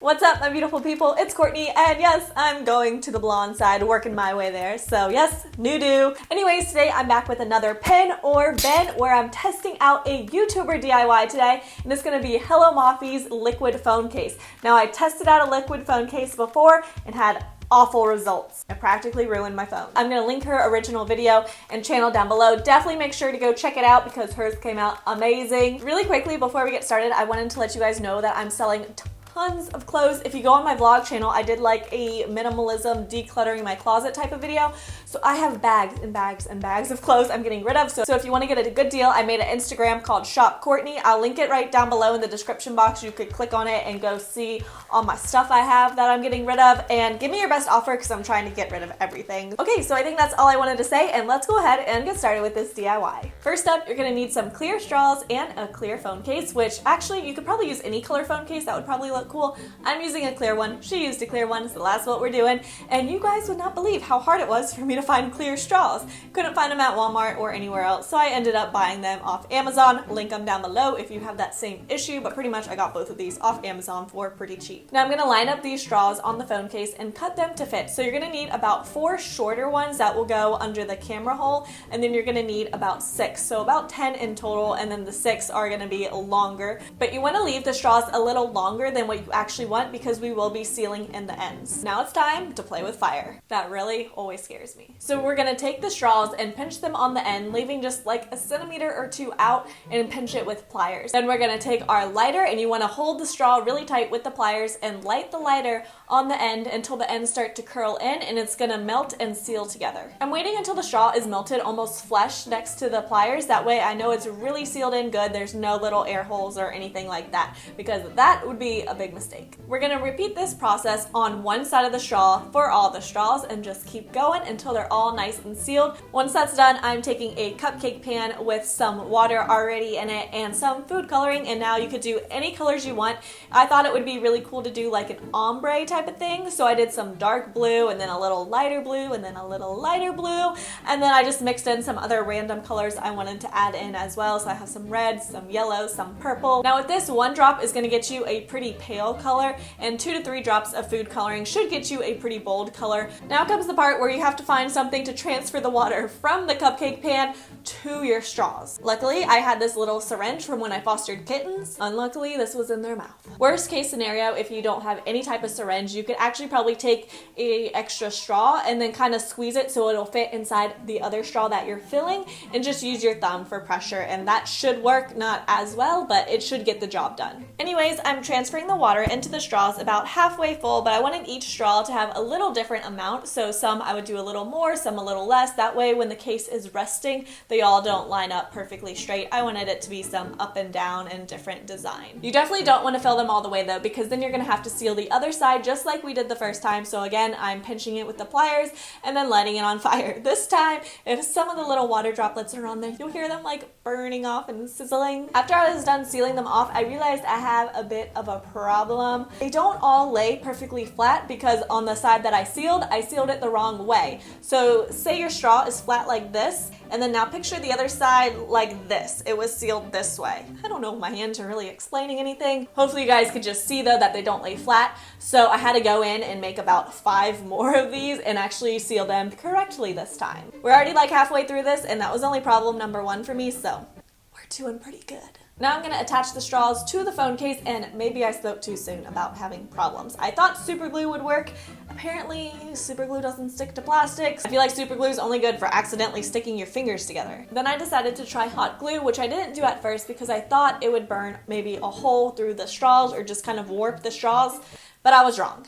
What's up, my beautiful people? It's Courtney, and yes, I'm going to the blonde side, working my way there. So yes, new do. Anyways, today I'm back with another pin or bin where I'm testing out a YouTuber DIY today, and it's gonna be HelloMaphie's liquid phone case. Now, I tested out a liquid phone case before and had awful results. I practically ruined my phone. I'm gonna link her original video and channel down below. Definitely make sure to go check it out because hers came out amazing. Really quickly, before we get started, I wanted to let you guys know that I'm selling tons of clothes. If you go on my vlog channel, I did like a minimalism decluttering my closet type of video. So I have bags and bags and bags of clothes I'm getting rid of. So if you want to get a good deal, I made an Instagram called Shop Courtney. I'll link it right down below in the description box. You could click on it and go see all my stuff I have that I'm getting rid of, and give me your best offer because I'm trying to get rid of everything. Okay, so I think that's all I wanted to say, and let's go ahead and get started with this DIY. First up, you're gonna need some clear straws and a clear phone case, which actually you could probably use any color phone case. That would probably look cool. I'm using a clear one. She used a clear one, so that's what we're doing. And you guys would not believe how hard it was for me to find clear straws. Couldn't find them at Walmart or anywhere else, so I ended up buying them off Amazon. Link them down below if you have that same issue, but pretty much I got both of these off Amazon for pretty cheap. Now I'm gonna line up these straws on the phone case and cut them to fit. So you're gonna need about 4 shorter ones that will go under the camera hole, and then you're gonna need about 6, so about 10 in total, and then the 6 are gonna be longer. But you wanna leave the straws a little longer than what you actually want because we will be sealing in the ends. Now it's time to play with fire. That really always scares me. So we're gonna take the straws and pinch them on the end, leaving just like a centimeter or 2 out, and pinch it with pliers. Then we're gonna take our lighter, and you wanna hold the straw really tight with the pliers and light the lighter on the end until the ends start to curl in, and it's gonna melt and seal together. I'm waiting until the straw is melted almost flush next to the pliers. That way I know it's really sealed in good. There's no little air holes or anything like that, because that would be a big mistake. We're gonna repeat this process on one side of the straw for all the straws and just keep going until they're all nice and sealed. Once that's done, I'm taking a cupcake pan with some water already in it and some food coloring, and now you could do any colors you want. I thought it would be really cool to do like an ombre type of thing, so I did some dark blue and then a little lighter blue and then a little lighter blue, and then I just mixed in some other random colors I wanted to add in as well. So I have some red, some yellow, some purple. Now with this, 1 drop is going to get you a pretty pale color, and 2 to 3 drops of food coloring should get you a pretty bold color. Now comes the part where you have to find something to transfer the water from the cupcake pan to your straws. Luckily, I had this little syringe from when I fostered kittens. Unluckily, this was in their mouth. Worst case scenario, if you don't have any type of syringe, you could actually probably take a extra straw and then kind of squeeze it so it'll fit inside the other straw that you're filling, and just use your thumb for pressure, and that should work. Not as well, but it should get the job done. Anyways, I'm transferring the water into the straws about halfway full, but I wanted each straw to have a little different amount, so some I would do a little more, some a little less. That way when the case is resting, they all don't line up perfectly straight. I wanted it to be some up and down and different design. You definitely don't want to fill them all the way though, because then you're going to have to seal the other side just like we did the first time. So again, I'm pinching it with the pliers and then lighting it on fire. This time, if some of the little water droplets are on there, you'll hear them like burning off and sizzling. After I was done sealing them off, I realized I have a bit of a problem. They don't all lay perfectly flat because on the side that I sealed it the wrong way. So say your straw is flat like this, and then now picture the other side like this. It was sealed this way. I don't know if my hands are really explaining anything. Hopefully you guys could just see though that they don't lay flat. So I had to go in and make about 5 more of these and actually seal them correctly this time. We're already like halfway through this, and that was only problem number 1 for me, so we're doing pretty good. Now I'm going to attach the straws to the phone case, and maybe I spoke too soon about having problems. I thought super glue would work. Apparently super glue doesn't stick to plastics. I feel like super glue is only good for accidentally sticking your fingers together. Then I decided to try hot glue, which I didn't do at first because I thought it would burn maybe a hole through the straws or just kind of warp the straws, but I was wrong,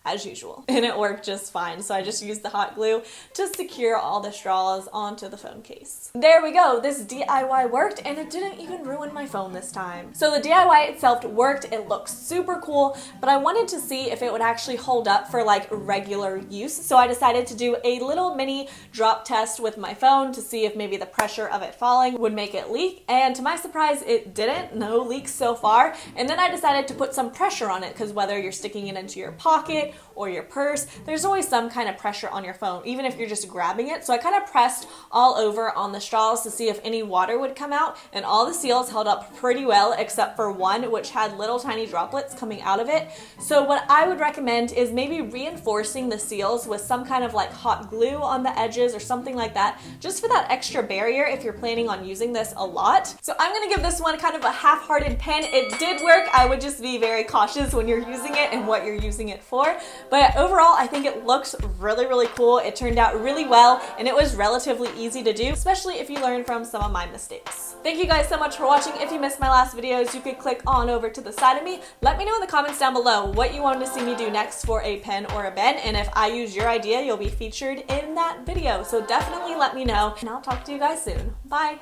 as usual, and it worked just fine. So I just used the hot glue to secure all the straws onto the phone case. There we go. This DIY worked, and it didn't even ruin my phone this time. So the DIY itself worked. It looks super cool, but I wanted to see if it would actually hold up for like regular use. So I decided to do a little mini drop test with my phone to see if maybe the pressure of it falling would make it leak. And to my surprise, it didn't. No leaks so far. And then I decided to put some pressure on it, because whether you're sticking it into your pocket pocket or your purse, there's always some kind of pressure on your phone, even if you're just grabbing it. So I kind of pressed all over on the straws to see if any water would come out, and all the seals held up pretty well except for one, which had little tiny droplets coming out of it. So what I would recommend is maybe reinforcing the seals with some kind of like hot glue on the edges or something like that, just for that extra barrier if you're planning on using this a lot. So I'm gonna give this one kind of a half-hearted pen. It did work. I would just be very cautious when you're using it and what you're using it for. But overall, I think it looks really, really cool. It turned out really well, and it was relatively easy to do, especially if you learn from some of my mistakes. Thank you guys so much for watching. If you missed my last videos, you could click on over to the side of me. Let me know in the comments down below what you wanted to see me do next for a pen or a Ben, and if I use your idea, you'll be featured in that video. So definitely let me know, and I'll talk to you guys soon. Bye!